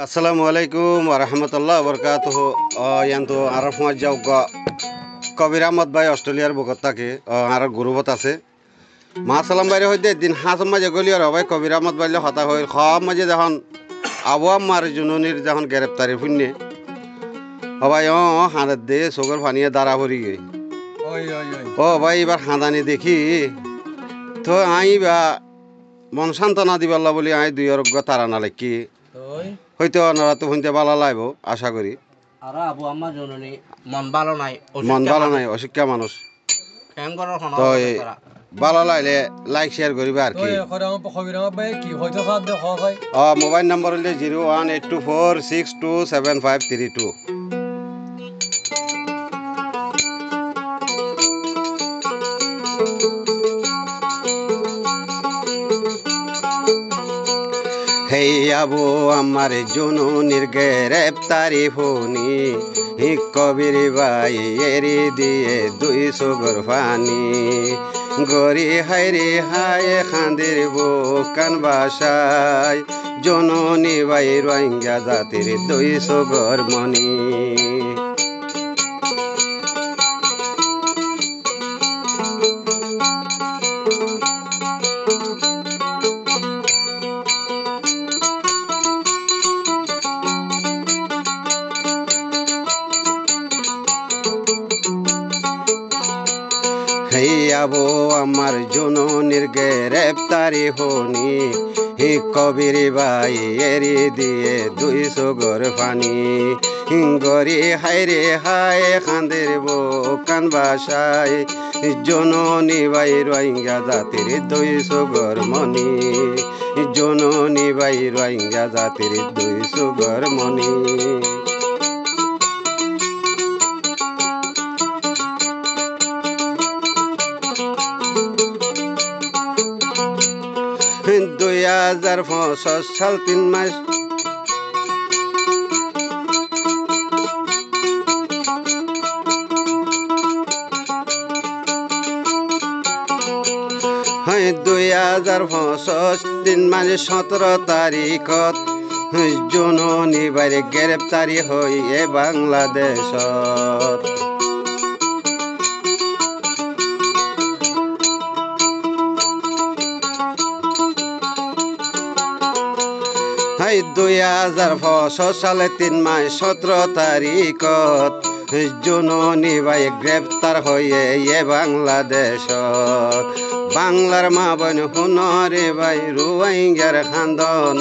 Assalamu alaikum warahmatullahi wabarakatuh. Yanto Arab Muaz Jauga Kabir Ahmad Bhai Australiar bukat থাকে আর গ্রুপত আছে মা সালাম বাইরে হইতে দিন হাস মাঝে গলি আর ভাই কবির আহমদ বাইলে হতা হইল খাওয়া মাঝে যখন আবহাওয়া মার জুননির যখন গ্রেপ্তারি শুনে ভাই হাঁদার দে চোখের ফানিয়ে দাঁড়া পড়ি গে ও ভাই এবার হাঁদানি দেখি তো আই বা মন সান্ত্বনা দিবাল্লা বলি আই দুই অরজ্ঞ তারা না লেখি হয়তো ওনারা তো শুনতে ভালো লাগবো আশা করি আর আবু আম্মা জননী মন ভালো নাই অশিক্ষা মানুষ তো ভালো লাগলে লাইক শেয়ার করিবা আর কি মোবাইল নাম্বার হলে 01824627532 হেই আবু আমার জুনুনির গ্রেপ্তারি ফোনি কবির ভাই এরি দিয়ে 200 গর পানি গরি হাইরে হায় খান্দের বুকান বাসায় জননী ভাই রোহিঙ্গা জাতির 200 গর মনি আবু আমার জুনুনির গ্রেপ্তারি হনি কবির ভাই এরি দিয়ে 200 গর পানি গরি হাইরে হায় খান্দের বুকান বাসায় জননী ভাই রোহিঙ্গা জাতির 200 গর মনি জননী ভাই রোহিঙ্গা জাতির 200 গর মনি দুই 2005 সাল 3 মাস হয় 2005 3 মাস 17 তারিখত জননী বাইরে গ্রেপ্তারি হই এ বাংলাদেশত হাই 2005 সালে 3 মাস 17 তারিখত জননী ভাই গ্রেপ্তার হয়ে এ বাংলাদেশত বাংলার মা বোন হুনরে ভাই রোহিঙ্গার খান্দন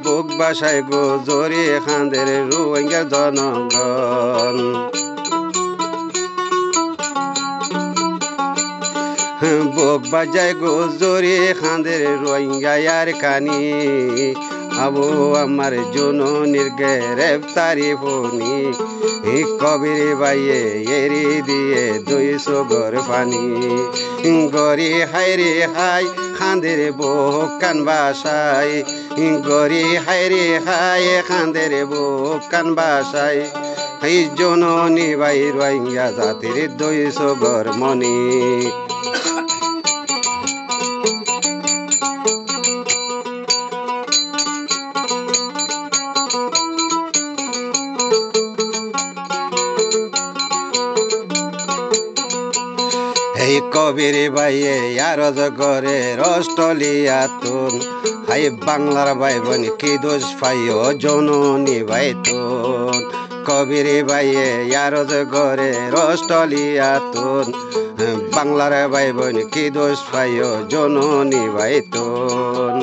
বুক বাসায় গো জরি খান্দের রোহিঙ্গার জনগণ বুক বাজায় গো জরি খান্দের রোহিঙ্গা আর কানি আবু আমার জুনুনির গ্রেপ্তারি ফোনি কবির ভাইয়ে এরি দিয়ে 200 গর পানি গরি হাইরে হাই খান্দের বুকান বাসায় গরি হাইরে হাই খান্দের বুকান বাসায় এই জননী ভাই রোহিঙ্গা জাতির 200 গর মনি এই কবির ভাইয়ে আরজ করে অস্ট্রেলিয়া তুন হাই বাংলার ভাই বোন কি দোষ পাইও জননী ভাই তুন কবির ভাইয়ে আরজ করে অস্ট্রেলিয়া তুন বাংলার ভাই বোন কি দোষ পাইও জননী ভাই তুন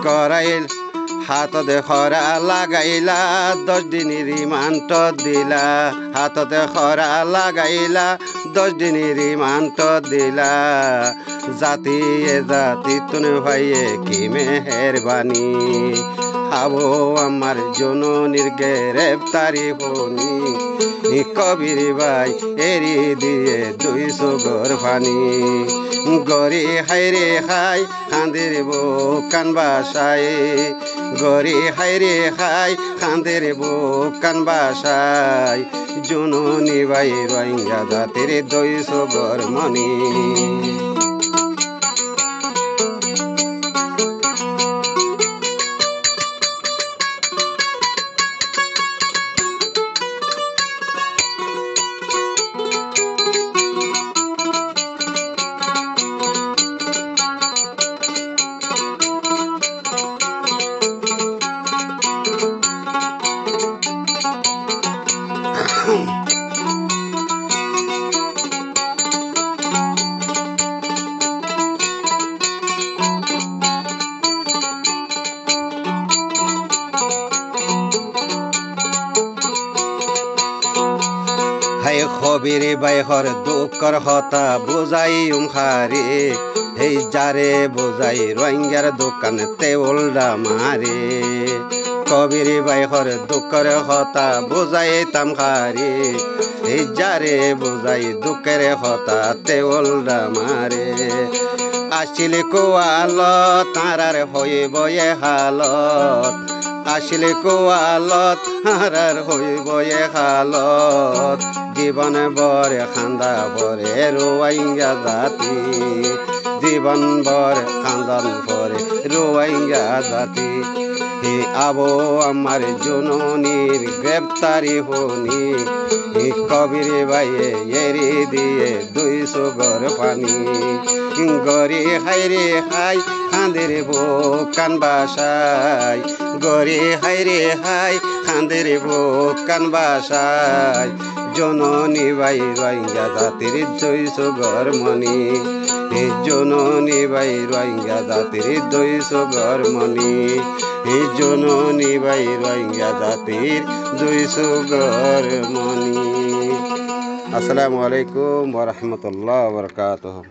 করাইল হাততে খরা লাগাইলা 10 দিন রিমান্ড দিলা হাততে খরা লাগাইলা 10 দিন রিমান্ড দিলা জাতি এ জাতি তুনে ভাইয়ে কি মেহেরবানি আবু আমার জননীর গ্রেপ্তারি ফোনি কবির ভাই এরি দিয়ে 200 গর পানি গরি হাইরে হাই খান্দের বুকান বাসায় গরি হাইরে হাই খান্দের বুকান বাসায় জননী ভাই রোহিঙ্গা জাতির 200 গর মনি খবির বাইহর দুঃখর হতা বুঝাই খারে এই যারে বুঝাই রোহিঙ্গার দোকান তেউলডা মারে কবির বাইহর দুঃখর হতা বুঝাই খারে এই যারে বুঝাই দুঃখের হতা তেউলডা মারে আসিলে কোয়ালত তারার হইব এ হালত আসিলে কোয়ালত তারার হইব এ হালত জীবন বরে খান্দা বরে রোহিঙ্গা জাতি জীবন বরে খান্দান বরে রোহিঙ্গা জাতি হে আবো আমার জননীর গ্রেপ্তারি হনি কবির বাইয়ে এরি দিয়ে 200 গর পানি গরি হাইরে হাই খান্দের বুক কান বাসায় গরি হাইরে হাই খান্দের বুক কান বাসায় জননী বাই রোহিঙ্গা জাতির 200 গর মনি জননী বাই রোহিঙ্গা জাতির 200 গর মনি জননী বাই রোহিঙ্গা জাতির 200 গর মনি। আসসালামু আলাইকুম ওয়া রাহমাতুল্লাহি ওয়া বারাকাতুহু।